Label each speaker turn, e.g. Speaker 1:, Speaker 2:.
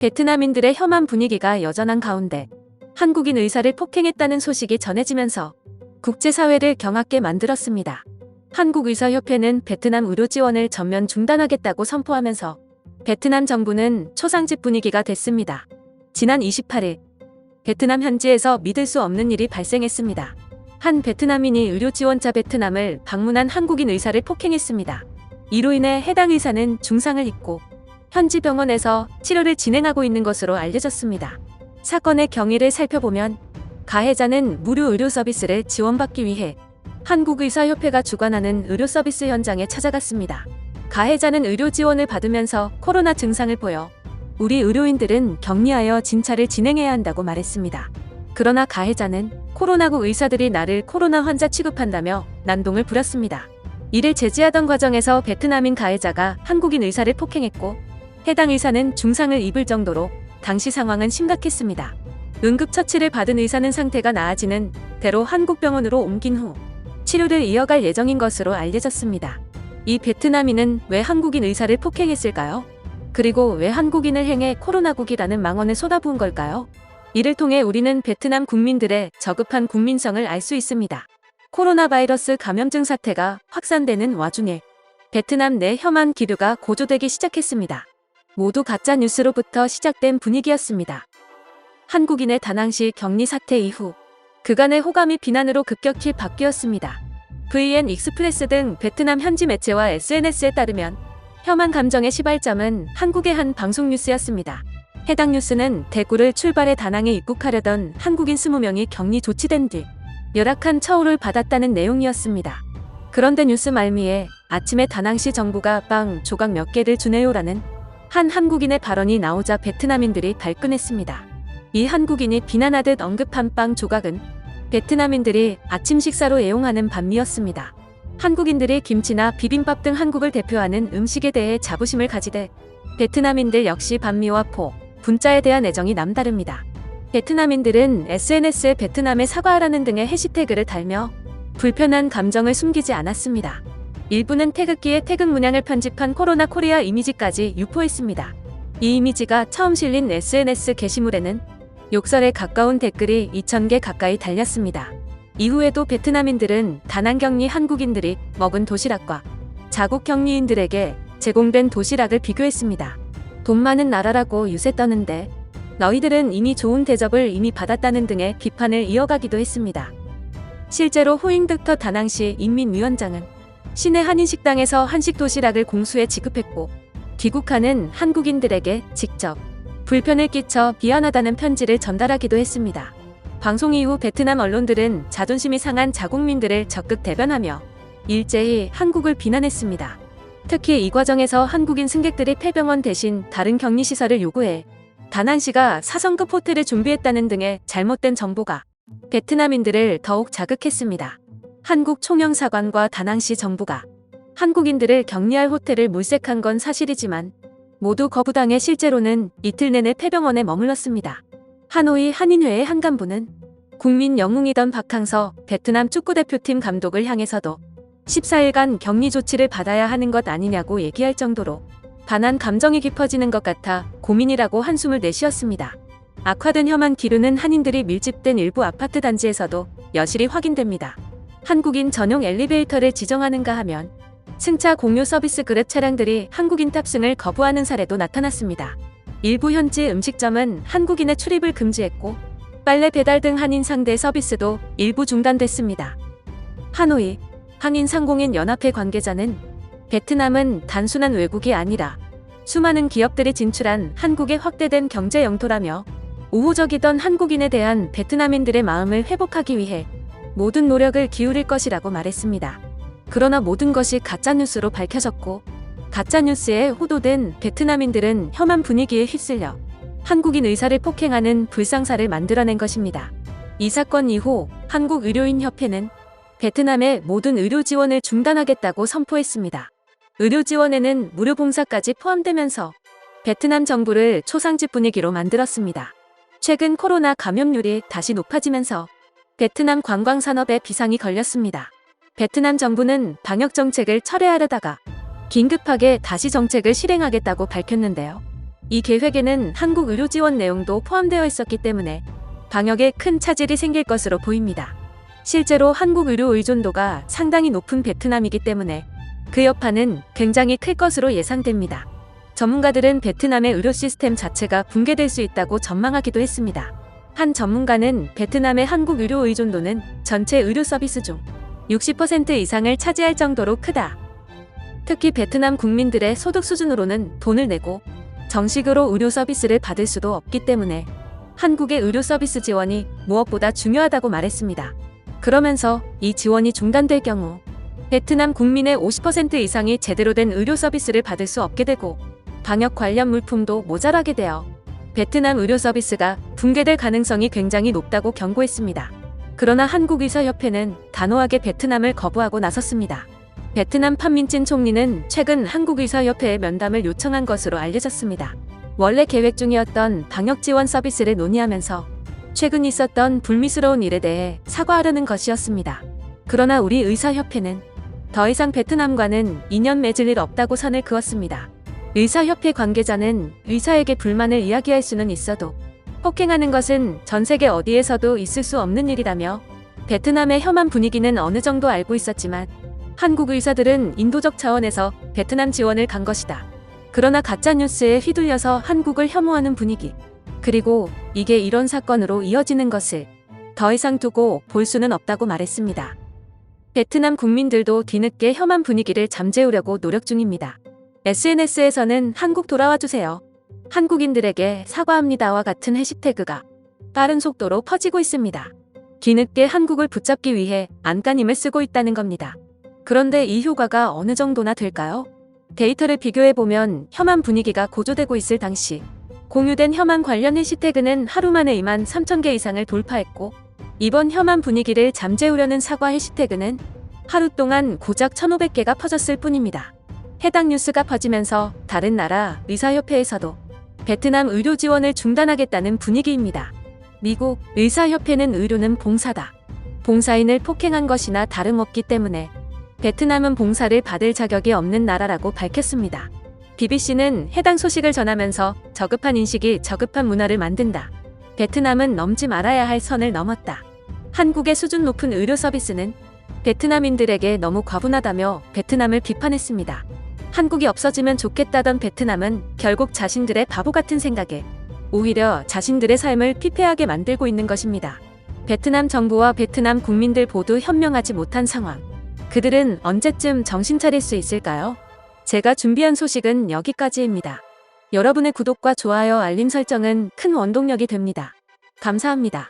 Speaker 1: 베트남인들의 혐한 분위기가 여전한 가운데 한국인 의사를 폭행했다는 소식이 전해지면서 국제사회를 경악게 만들었습니다. 한국의사협회는 베트남 의료 지원을 전면 중단하겠다고 선포하면서 베트남 정부는 초상집 분위기가 됐습니다. 지난 28일 베트남 현지에서 믿을 수 없는 일이 발생했습니다. 한 베트남인이 의료 지원자 베트남을 방문한 한국인 의사를 폭행했습니다. 이로 인해 해당 의사는 중상을 입고 현지 병원에서 치료를 진행하고 있는 것으로 알려졌습니다. 사건의 경위를 살펴보면 가해자는 무료 의료 서비스를 지원받기 위해 한국의사협회가 주관하는 의료 서비스 현장에 찾아갔습니다. 가해자는 의료 지원을 받으면서 코로나 증상을 보여 우리 의료인들은 격리하여 진찰을 진행해야 한다고 말했습니다. 그러나 가해자는 코로나19 의사들이 나를 코로나 환자 취급한다며 난동을 부렸습니다. 이를 제지하던 과정에서 베트남인 가해자가 한국인 의사를 폭행했고 해당 의사는 중상을 입을 정도로 당시 상황은 심각했습니다. 응급처치를 받은 의사는 상태가 나아지는 대로 한국 병원으로 옮긴 후 치료를 이어갈 예정인 것으로 알려졌습니다. 이 베트남인은 왜 한국인 의사를 폭행했을까요? 그리고 왜 한국인을 향해 코로나국이라는 망언을 쏟아부은 걸까요? 이를 통해 우리는 베트남 국민들의 저급한 국민성을 알 수 있습니다. 코로나 바이러스 감염증 사태가 확산되는 와중에 베트남 내 혐한 기류가 고조되기 시작했습니다. 모두 가짜 뉴스로부터 시작된 분위기였습니다. 한국인의 다낭시 격리 사태 이후 그간의 호감이 비난으로 급격히 바뀌었습니다. VN 익스프레스 등 베트남 현지 매체와 SNS에 따르면 혐한 감정의 시발점은 한국의 한 방송 뉴스였습니다. 해당 뉴스는 대구를 출발해 다낭에 입국하려던 한국인 20명이 격리 조치된 뒤 열악한 처우를 받았다는 내용이었습니다. 그런데 뉴스 말미에 아침에 다낭시 정부가 빵 조각 몇 개를 주네요라는 한 한국인의 발언이 나오자 베트남인들이 발끈했습니다. 이 한국인이 비난하듯 언급한 빵 조각은 베트남인들이 아침 식사로 애용하는 반미였습니다. 한국인들이 김치나 비빔밥 등 한국을 대표하는 음식에 대해 자부심을 가지되 베트남인들 역시 반미와 포, 분짜에 대한 애정이 남다릅니다. 베트남인들은 SNS에 베트남에 사과하라는 등의 해시태그를 달며 불편한 감정을 숨기지 않았습니다. 일부는 태극기에 태극 문양을 편집한 코로나 코리아 이미지까지 유포했습니다. 이 이미지가 처음 실린 SNS 게시물에는 욕설에 가까운 댓글이 2,000개 가까이 달렸습니다. 이후에도 베트남인들은 다낭 격리 한국인들이 먹은 도시락과 자국 격리인들에게 제공된 도시락을 비교했습니다. 돈 많은 나라라고 유세 떠는데 너희들은 이미 좋은 대접을 이미 받았다는 등의 비판을 이어가기도 했습니다. 실제로 호잉득터 다낭시 인민위원장은 시내 한인식당에서 한식 도시락을 공수해 지급했고 귀국하는 한국인들에게 직접 불편을 끼쳐 미안하다는 편지를 전달하기도 했습니다. 방송 이후 베트남 언론들은 자존심이 상한 자국민들을 적극 대변하며 일제히 한국을 비난했습니다. 특히 이 과정에서 한국인 승객들이 폐병원 대신 다른 격리시설을 요구해 다낭시가 4성급 호텔을 준비했다는 등의 잘못된 정보가 베트남인들을 더욱 자극했습니다. 한국 총영사관과 다낭시 정부가 한국인들을 격리할 호텔을 물색한 건 사실이지만 모두 거부당해 실제로는 이틀 내내 폐병원에 머물렀습니다. 하노이 한인회의 한 간부는 국민 영웅이던 박항서 베트남 축구대표팀 감독을 향해서도 14일간 격리 조치를 받아야 하는 것 아니냐고 얘기할 정도로 반한 감정이 깊어지는 것 같아 고민이라고 한숨을 내쉬었습니다. 악화된 혐한 기류는 한인들이 밀집된 일부 아파트 단지에서도 여실히 확인됩니다. 한국인 전용 엘리베이터를 지정하는가 하면 승차 공유 서비스 그랩 차량들이 한국인 탑승을 거부하는 사례도 나타났습니다. 일부 현지 음식점은 한국인의 출입을 금지했고 빨래 배달 등 한인 상대 서비스도 일부 중단됐습니다. 하노이 한인상공인 연합회 관계자는 베트남은 단순한 외국이 아니라 수많은 기업들이 진출한 한국의 확대된 경제 영토라며 우호적이던 한국인에 대한 베트남인들의 마음을 회복하기 위해 모든 노력을 기울일 것이라고 말했습니다. 그러나 모든 것이 가짜뉴스로 밝혀졌고 가짜뉴스에 호도된 베트남인들은 혐한 분위기에 휩쓸려 한국인 의사를 폭행하는 불상사를 만들어낸 것입니다. 이 사건 이후 한국의료인협회는 베트남의 모든 의료 지원을 중단하겠다고 선포했습니다. 의료 지원에는 무료 봉사까지 포함되면서 베트남 정부를 초상집 분위기로 만들었습니다. 최근 코로나 감염률이 다시 높아지면서 베트남 관광산업에 비상이 걸렸습니다. 베트남 정부는 방역 정책을 철회하려다가 긴급하게 다시 정책을 실행하겠다고 밝혔는데요. 이 계획에는 한국 의료 지원 내용도 포함되어 있었기 때문에 방역에 큰 차질이 생길 것으로 보입니다. 실제로 한국 의료 의존도가 상당히 높은 베트남이기 때문에 그 여파는 굉장히 클 것으로 예상됩니다. 전문가들은 베트남의 의료 시스템 자체가 붕괴될 수 있다고 전망하기도 했습니다. 한 전문가는 베트남의 한국 의료 의존도는 전체 의료 서비스 중 60% 이상을 차지할 정도로 크다. 특히 베트남 국민들의 소득 수준으로는 돈을 내고 정식으로 의료 서비스를 받을 수도 없기 때문에 한국의 의료 서비스 지원이 무엇보다 중요하다고 말했습니다. 그러면서 이 지원이 중단될 경우 베트남 국민의 50% 이상이 제대로 된 의료 서비스를 받을 수 없게 되고 방역 관련 물품도 모자라게 되어 베트남 의료 서비스가 붕괴될 가능성이 굉장히 높다고 경고했습니다. 그러나 한국의사협회는 단호하게 베트남을 거부하고 나섰습니다. 베트남 판민진 총리는 최근 한국의사협회에 면담을 요청한 것으로 알려졌습니다. 원래 계획 중이었던 방역 지원 서비스를 논의하면서 최근 있었던 불미스러운 일에 대해 사과하려는 것이었습니다. 그러나 우리 의사협회는 더 이상 베트남과는 인연 맺을 일 없다고 선을 그었습니다. 의사협회 관계자는 의사에게 불만을 이야기할 수는 있어도 폭행하는 것은 전 세계 어디에서도 있을 수 없는 일이라며 베트남의 혐한 분위기는 어느 정도 알고 있었지만 한국 의사들은 인도적 차원에서 베트남 지원을 간 것이다. 그러나 가짜뉴스에 휘둘려서 한국을 혐오하는 분위기, 그리고 이게 이런 사건으로 이어지는 것을 더 이상 두고 볼 수는 없다고 말했습니다. 베트남 국민들도 뒤늦게 혐한 분위기를 잠재우려고 노력 중입니다. SNS에서는 한국 돌아와 주세요. 한국인들에게 사과합니다와 같은 해시태그가 빠른 속도로 퍼지고 있습니다. 뒤늦게 한국을 붙잡기 위해 안간힘을 쓰고 있다는 겁니다. 그런데 이 효과가 어느 정도나 될까요? 데이터를 비교해보면 혐한 분위기가 고조되고 있을 당시 공유된 혐한 관련 해시태그는 하루 만에 2만 3천 개 이상을 돌파했고 이번 혐한 분위기를 잠재우려는 사과 해시태그는 하루 동안 고작 1,500개가 퍼졌을 뿐입니다. 해당 뉴스가 퍼지면서 다른 나라 의사협회에서도 베트남 의료 지원을 중단하겠다는 분위기입니다. 미국 의사협회는 의료는 봉사다. 봉사인을 폭행한 것이나 다름없기 때문에 베트남은 봉사를 받을 자격이 없는 나라라고 밝혔습니다. BBC는 해당 소식을 전하면서 저급한 인식이 저급한 문화를 만든다. 베트남은 넘지 말아야 할 선을 넘었다. 한국의 수준 높은 의료 서비스는 베트남인들에게 너무 과분하다며 베트남을 비판했습니다. 한국이 없어지면 좋겠다던 베트남은 결국 자신들의 바보 같은 생각에 오히려 자신들의 삶을 피폐하게 만들고 있는 것입니다. 베트남 정부와 베트남 국민들 모두 현명하지 못한 상황. 그들은 언제쯤 정신 차릴 수 있을까요? 제가 준비한 소식은 여기까지입니다. 여러분의 구독과 좋아요, 알림 설정은 큰 원동력이 됩니다. 감사합니다.